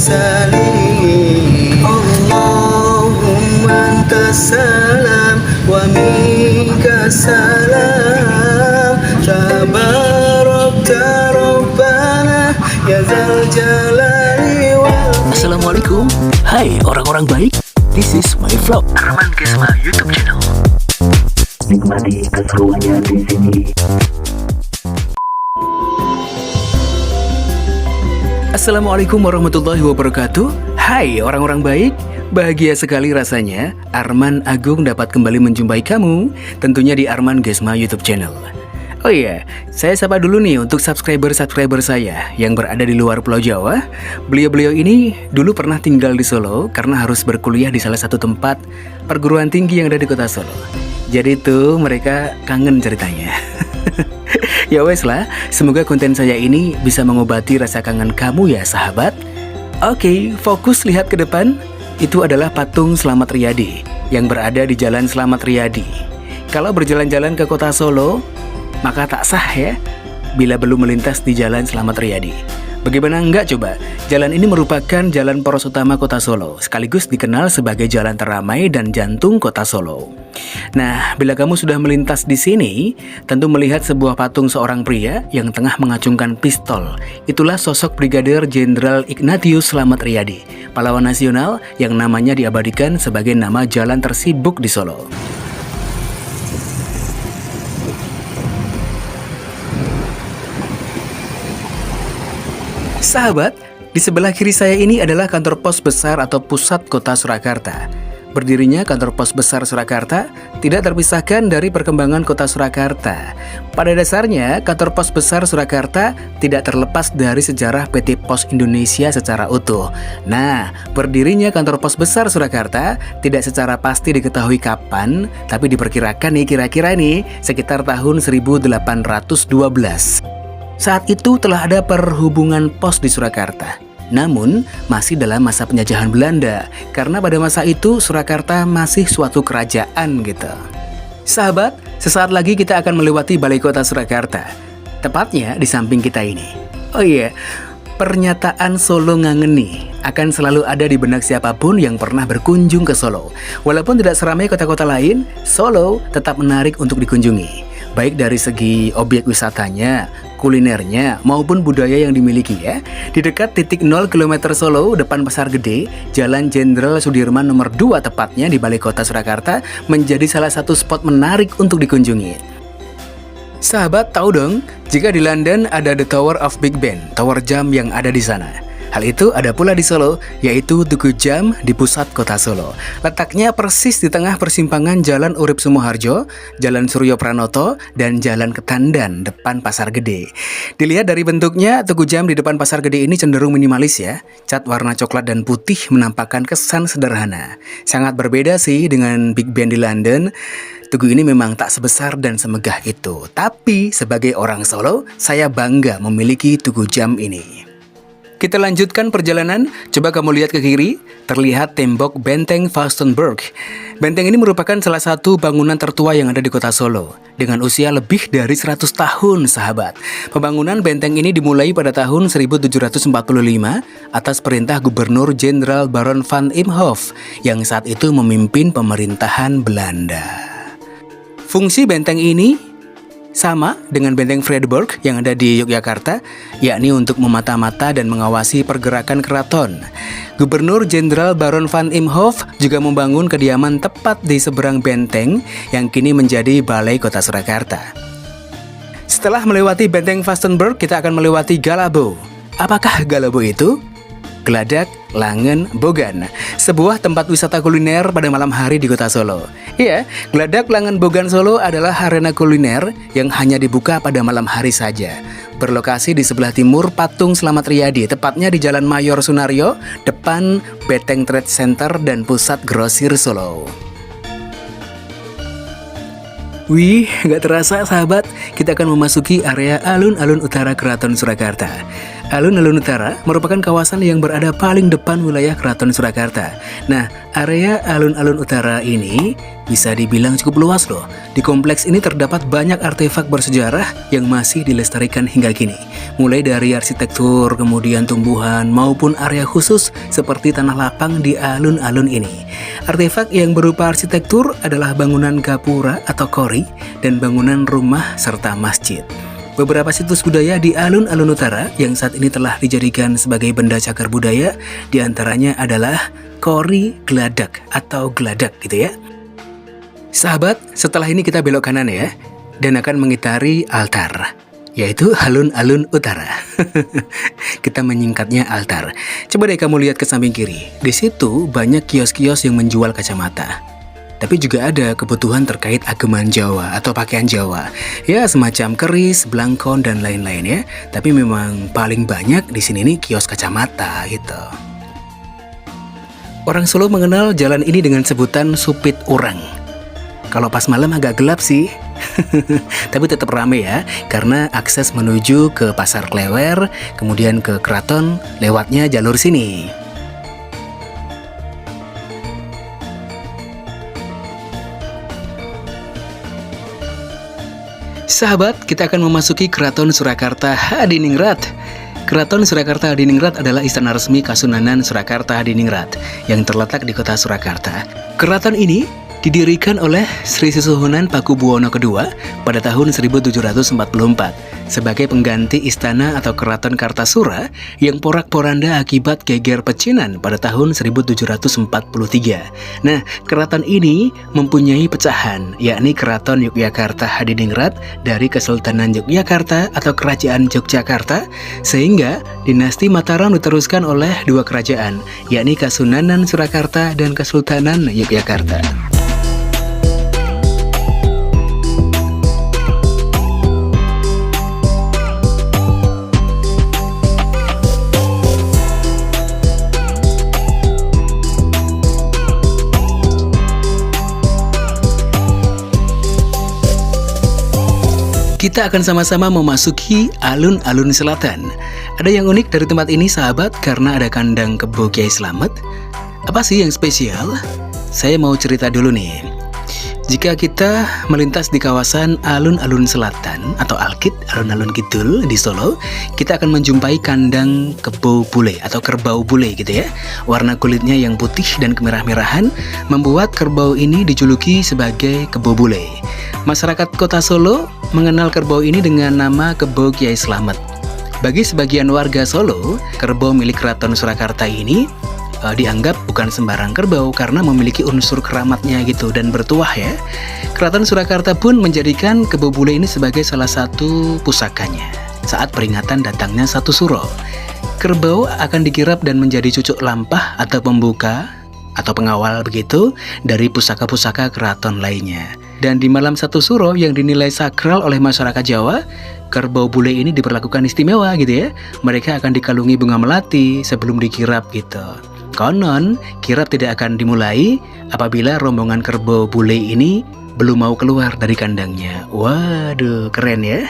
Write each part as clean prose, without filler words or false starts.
salim. Allahumma antas salam wa minkas salam. Tabarakta Rabbana ya dzal jalali wal. Assalamualaikum. Hai orang-orang baik. This is my vlog Arman Gesma YouTube channel. Nikmati keseruannya di sini. Assalamualaikum warahmatullahi wabarakatuh. Hai orang-orang baik. Bahagia sekali rasanya Arman Agung dapat kembali menjumpai kamu, tentunya di Arman Gesma YouTube channel. Oh iya, saya sapa dulu nih untuk subscriber saya yang berada di luar Pulau Jawa. Beliau-beliau ini dulu pernah tinggal di Solo karena harus berkuliah di salah satu tempat perguruan tinggi yang ada di kota Solo. Jadi tuh mereka kangen ceritanya. Ya wes lah, semoga konten saya ini bisa mengobati rasa kangen kamu ya sahabat. Oke, fokus lihat ke depan. Itu adalah patung Slamet Riyadi yang berada di Jalan Slamet Riyadi. Kalau berjalan-jalan ke kota Solo, maka tak sah ya bila belum melintas di Jalan Slamet Riyadi. Bagaimana enggak coba? Jalan ini merupakan jalan poros utama kota Solo, sekaligus dikenal sebagai jalan teramai dan jantung kota Solo. Nah, bila kamu sudah melintas di sini, tentu melihat sebuah patung seorang pria yang tengah mengacungkan pistol. Itulah sosok Brigadir Jenderal Ignatius Slamet Riyadi, pahlawan nasional yang namanya diabadikan sebagai nama jalan tersibuk di Solo. Sahabat, di sebelah kiri saya ini adalah kantor pos besar atau pusat kota Surakarta. Berdirinya kantor pos besar Surakarta tidak terpisahkan dari perkembangan kota Surakarta. Pada dasarnya, kantor pos besar Surakarta tidak terlepas dari sejarah PT Pos Indonesia secara utuh. Nah, berdirinya kantor pos besar Surakarta tidak secara pasti diketahui kapan, tapi diperkirakan nih kira-kira nih sekitar tahun 1812. Saat itu telah ada perhubungan pos di Surakarta. Namun, masih dalam masa penjajahan Belanda, karena pada masa itu Surakarta masih suatu kerajaan gitu. Sahabat, sesaat lagi kita akan melewati balai kota Surakarta, tepatnya di samping kita ini. Oh iya, pernyataan Solo ngangeni akan selalu ada di benak siapapun yang pernah berkunjung ke Solo. Walaupun tidak seramai kota-kota lain, Solo tetap menarik untuk dikunjungi. Baik dari segi objek wisatanya, kulinernya, maupun budaya yang dimiliki ya. Di dekat titik 0 km Solo, depan Pasar Gede, Jalan Jenderal Sudirman nomor 2 tepatnya di Balai Kota Surakarta, menjadi salah satu spot menarik untuk dikunjungi. Sahabat tahu dong, jika di London ada The Tower of Big Ben, tower jam yang ada di sana. Hal itu ada pula di Solo, yaitu Tugu Jam di pusat kota Solo. Letaknya persis di tengah persimpangan Jalan Urip Sumoharjo, Jalan Suryo Pranoto, dan Jalan Ketandan depan Pasar Gede. Dilihat dari bentuknya, Tugu Jam di depan Pasar Gede ini cenderung minimalis ya. Cat warna coklat dan putih menampakkan kesan sederhana. Sangat berbeda sih dengan Big Ben di London. Tugu ini memang tak sebesar dan semegah itu. Tapi sebagai orang Solo, saya bangga memiliki Tugu Jam ini. Kita lanjutkan perjalanan, coba kamu lihat ke kiri, terlihat tembok Benteng Faustenberg. Benteng ini merupakan salah satu bangunan tertua yang ada di kota Solo, dengan usia lebih dari 100 tahun sahabat. Pembangunan benteng ini dimulai pada tahun 1745 atas perintah Gubernur Jenderal Baron van Imhoff yang saat itu memimpin pemerintahan Belanda. Fungsi benteng ini sama dengan Benteng Vredenburg yang ada di Yogyakarta, yakni untuk memata-mata dan mengawasi pergerakan keraton. Gubernur Jenderal Baron van Imhoff juga membangun kediaman tepat di seberang benteng yang kini menjadi Balai Kota Surakarta. Setelah melewati Benteng Faustenberg, kita akan melewati Galabo. Apakah Galabo itu? Geladak Langen Bogan, sebuah tempat wisata kuliner pada malam hari di kota Solo. Iya, Geladak Langen Bogan Solo adalah arena kuliner yang hanya dibuka pada malam hari saja. Berlokasi di sebelah timur patung Slamet Riyadi, tepatnya di Jalan Mayor Sunario, depan Beteng Trade Center dan Pusat Grosir Solo. Wih, gak terasa sahabat, kita akan memasuki area alun-alun utara Keraton Surakarta. Alun-alun Utara merupakan kawasan yang berada paling depan wilayah Keraton Surakarta. Nah, area alun-alun Utara ini bisa dibilang cukup luas loh. Di kompleks ini terdapat banyak artefak bersejarah yang masih dilestarikan hingga kini. Mulai dari arsitektur, kemudian tumbuhan, maupun area khusus seperti tanah lapang di alun-alun ini. Artefak yang berupa arsitektur adalah bangunan gapura atau kori dan bangunan rumah serta masjid. Beberapa situs budaya di alun-alun utara yang saat ini telah dijadikan sebagai benda cagar budaya diantaranya adalah Kori Gladak atau Gladak gitu ya. Sahabat, setelah ini kita belok kanan ya dan akan mengitari altar, yaitu alun-alun utara. Kita menyingkatnya altar. Coba deh kamu lihat ke samping kiri. Di situ banyak kios-kios yang menjual kacamata. Tapi juga ada kebutuhan terkait ageman Jawa atau pakaian Jawa. Ya, semacam keris, blangkon, dan lain-lain ya. Tapi memang paling banyak di sini nih kios kacamata gitu. Orang Solo mengenal jalan ini dengan sebutan Supit Urang. Kalau pas malam agak gelap sih. Tapi tetap rame ya, karena akses menuju ke Pasar Klewer, kemudian ke Keraton, lewatnya jalur sini. Sahabat, kita akan memasuki Keraton Surakarta Hadiningrat. Keraton Surakarta Hadiningrat adalah istana resmi Kasunanan Surakarta Hadiningrat yang terletak di kota Surakarta. Keraton ini didirikan oleh Sri Susuhunan Pakubuwono II pada tahun 1744 sebagai pengganti istana atau keraton Kartasura yang porak-poranda akibat geger pecinan pada tahun 1743. Nah, keraton ini mempunyai pecahan, yakni Keraton Yogyakarta Hadiningrat dari Kesultanan Yogyakarta atau Kerajaan Yogyakarta, sehingga dinasti Mataram diteruskan oleh dua kerajaan, yakni Kasunanan Surakarta dan Kesultanan Yogyakarta. Kita akan sama-sama memasuki alun-alun selatan. Ada yang unik dari tempat ini sahabat karena ada kandang kebo Kiai Slamet. Apa sih yang spesial? Saya mau cerita dulu nih. Jika kita melintas di kawasan alun-alun selatan atau Alkit, alun-alun kidul di Solo, kita akan menjumpai kandang kebo bule atau kerbau bule gitu ya. Warna kulitnya yang putih dan kemerah-merahan membuat kerbau ini dijuluki sebagai kebo bule. Masyarakat kota Solo mengenal kerbau ini dengan nama kebo Kiai Slamet. Bagi sebagian warga Solo, kerbau milik Keraton Surakarta ini dianggap bukan sembarang kerbau karena memiliki unsur keramatnya gitu dan bertuah ya. Keraton Surakarta pun menjadikan kebo bule ini sebagai salah satu pusakanya saat peringatan datangnya satu suro. Kerbau akan dikirap dan menjadi cucuk lampah atau pembuka atau pengawal begitu dari pusaka-pusaka keraton lainnya. Dan di malam satu suro yang dinilai sakral oleh masyarakat Jawa, kerbau bule ini diperlakukan istimewa gitu ya. Mereka akan dikalungi bunga melati sebelum dikirap gitu. Konon, kirap tidak akan dimulai apabila rombongan kerbau bule ini belum mau keluar dari kandangnya. Waduh, keren ya.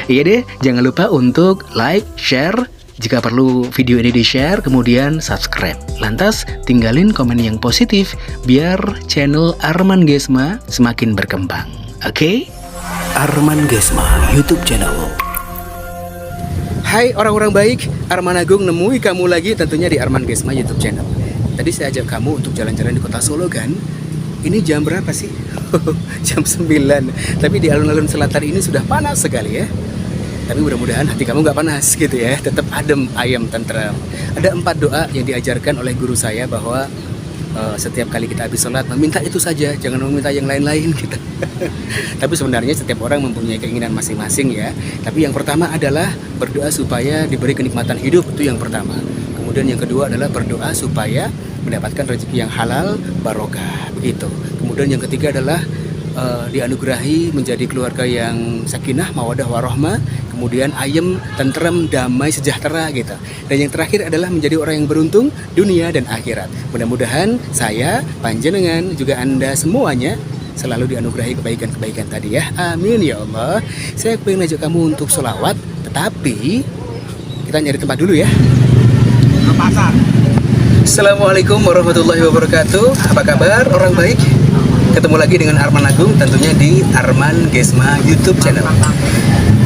Iya deh, jangan lupa untuk like, share, jika perlu video ini di-share, kemudian subscribe. Lantas, tinggalin komen yang positif biar channel Arman Gesma semakin berkembang. Oke? Arman Gesma YouTube channel. Hai orang-orang baik, Arman Agung nemui kamu lagi tentunya di Arman Gesma YouTube channel. Tadi saya ajak kamu untuk jalan-jalan di kota Solo kan? Ini jam berapa sih? Jam 9. Tapi di alun-alun selatan ini sudah panas sekali ya. Tapi mudah-mudahan hati kamu nggak panas gitu ya. Tetap adem, ayem, tentrem. Ada 4 doa yang diajarkan oleh guru saya bahwa setiap kali kita habis sholat meminta itu saja, jangan meminta yang lain-lain gitu. Tapi sebenarnya setiap orang mempunyai keinginan masing-masing ya. Tapi yang pertama adalah berdoa supaya diberi kenikmatan hidup, itu yang pertama. Kemudian yang kedua adalah berdoa supaya mendapatkan rezeki yang halal, barokah begitu. Kemudian yang ketiga adalah dianugerahi menjadi keluarga yang sakinah, mawadah, warohmah, kemudian ayem, tentrem, damai, sejahtera gitu. Dan yang terakhir adalah menjadi orang yang beruntung dunia dan akhirat. Mudah-mudahan saya, panjenengan, juga Anda semuanya selalu dianugerahi kebaikan-kebaikan tadi ya. Amin ya Allah. Saya pengen ajak kamu untuk sholawat, tetapi Kita nyari tempat dulu ya. Ke pasar. Assalamualaikum warahmatullahi wabarakatuh. Apa kabar orang baik? Ketemu lagi dengan Arman Agung tentunya di Arman Gesma YouTube channel.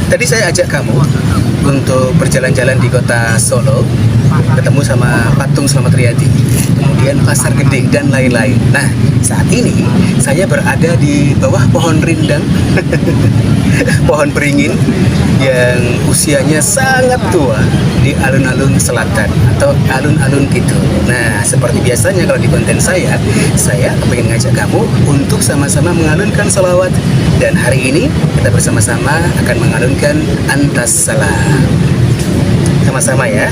Tadi saya ajak kamu untuk berjalan-jalan di kota Solo, ketemu sama patung Slamet Riyadi, kemudian Pasar Gede dan lain-lain. Nah, saat ini saya berada di bawah pohon rindang, pohon beringin yang usianya sangat tua di alun-alun selatan atau alun-alun gitu. Nah, seperti biasanya kalau di konten saya ingin ngajak kamu untuk sama-sama mengalunkan sholawat. Dan hari ini kita bersama-sama akan mengalunkan Antas Salam. Sama-sama ya.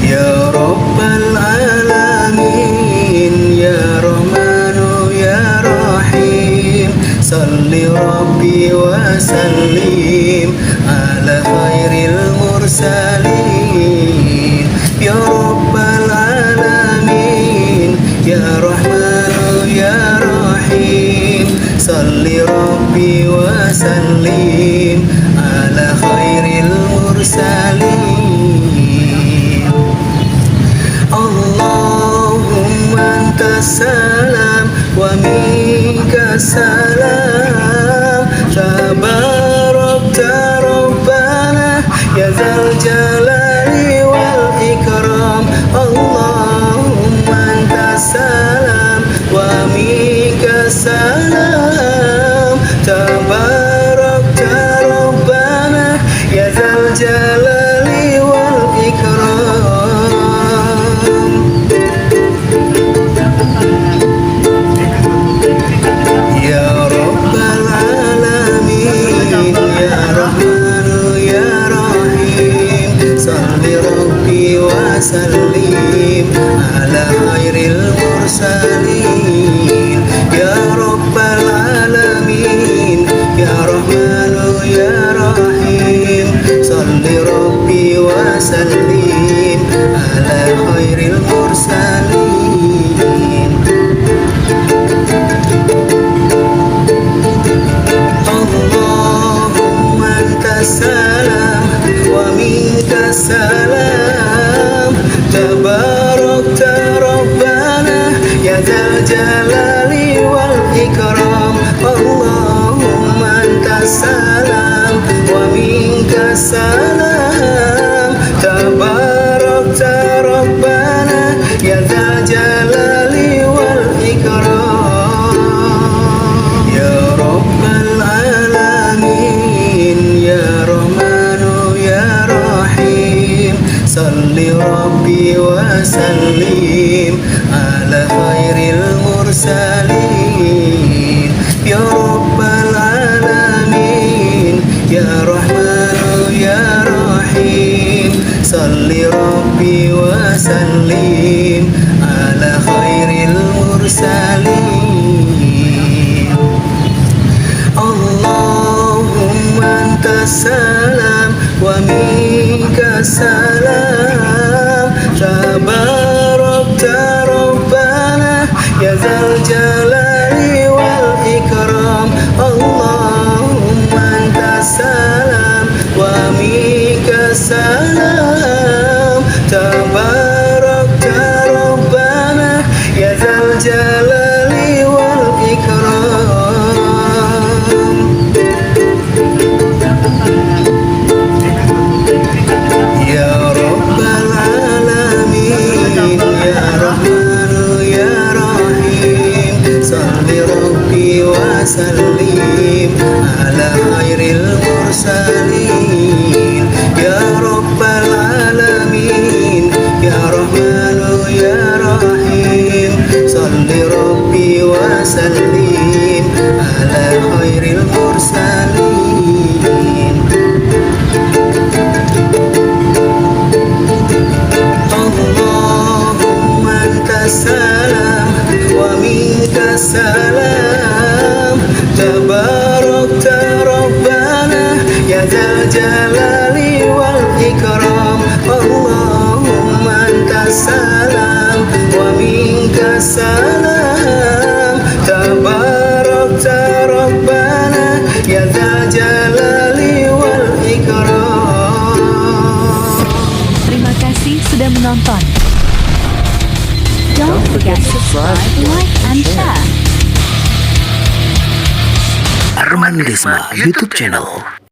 Ya Rabbal Alamin, Ya Rahmanu Ya Rahim, Salli Rabbi wa Sallim ala khairil mursalin. Ya Rabbal Alamin, Ya Rahmanu Ya Rahim, Salli Rabbi wa Sallim ala khairil mursalin. Allahumma antas salam wa minkas salam, tabarakta rabbana ya dzal jalali wal ikram. Allahumma antas salam wa minkas salam, tabarakta rabbana ya dzal jalali wal ikram. Ya Rabbal Alamin, Ya Rahmanu Ya Rahim, Salli Rabbi wa Sallim ala khairil mursalin. Ya Rabbal Alamin, Ya Rahmanu Ya Rahim, Salli Rabbi wa Sallim ala khairil mursalin. Allahumma antas salam wa minkas salam, tabarakta rabbana ya dzal jalali wal ikram. Allahumma antas salam wa minkas salam, tabarakta rabbana ya dzal jalali wal ikram. Ya Rabbal Alamin, Ya Rahmanu Ya Rahim, Salli Rabbi wa Sallim ala khairil mursalin. Ya Rabbal Alamin, Ya Rahmanu Ya Rahim, Salli Rabbi wa Sallim ala khairil mursalin. Allahumma antas salam wa minkas salam, tabarakta rabbana ya dzal jalali wal ikram. Allahumma antas salam wa minkas salam, tabarakta rabbana ya dzal jalali wal ikram. Ya Rabbal Alamin, Ya Rahmanu Ya Rahim, Salli Rabbi wa Sallim ala khairil mursalin. Ya Rabbal Alamin, Ya Rahmanu Ya Rahim, Salli Rabbi wa Sallim ala khairil mursalin. Allahumma antas salam wa minkas salam, tabarakta rabbana ya dzal jalali wal ikram. Allahumma antas salam wa minkas salam, tabarakta rabbana ya dzal jalali wal kasih sudah menonton. Don't forget to subscribe, like, and share. Arman Gesma YouTube channel.